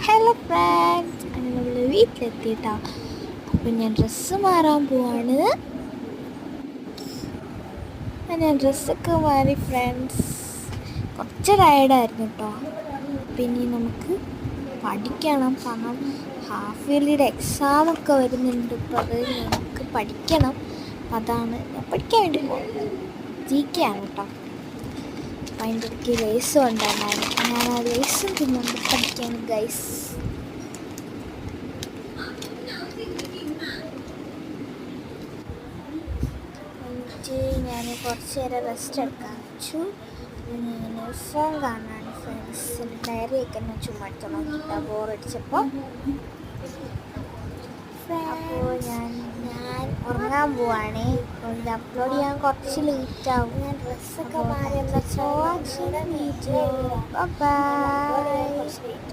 Hello friends, അങ്ങനെ നമ്മൾ വീട്ടിലെത്തിയിട്ടാ. അപ്പം ഞാൻ ഡ്രസ്സ് മാറാൻ പോവാണ്. ഞാൻ ഡ്രസ്സൊക്കെ മാറി ഫ്രണ്ട്സ്. കുറച്ച് ടയർഡായിരുന്നു കേട്ടോ. പിന്നെ നമുക്ക് പഠിക്കണം, കാരണം ഹാഫ് ഇയർലിയുടെ എക്സാമൊക്കെ വരുന്നുണ്ട്. അപ്പോൾ അത് നമുക്ക് പഠിക്കണം. അതാണ് ഞാൻ പഠിക്കാൻ വേണ്ടി പോകുന്നത്. GK ആണ് കേട്ടോ. അപ്പം അതിൻ്റെ ഇടയ്ക്ക് ലേസും ഉണ്ടായിരുന്നു. ഞാൻ ആ ലേസും തിന്നുകൊണ്ട് പഠിക്കാണ് ഗൈസ്. ഞാൻ കുറച്ച് നേരം റെസ്റ്റ് എടുക്കാൻ വെച്ചു. പിന്നെ ഫോൺ കാണാണ് ഫ്രണ്ട്സ്. ഡയറിയൊക്കെ ഞാൻ ചുമ്മാ എടുത്ത് നോക്കിയിട്ട് ബോറടിച്ചപ്പോൾ. അപ്പോൾ ഞാൻ ഉറങ്ങാൻ പോവാണേ. അപ്പോൾ ഇത് അപ്ലോഡ് ചെയ്യാൻ കുറച്ച് ലേറ്റ് ആവും. ഞാൻ ഡ്രസ്സൊക്കെ മാറി. ബൈ.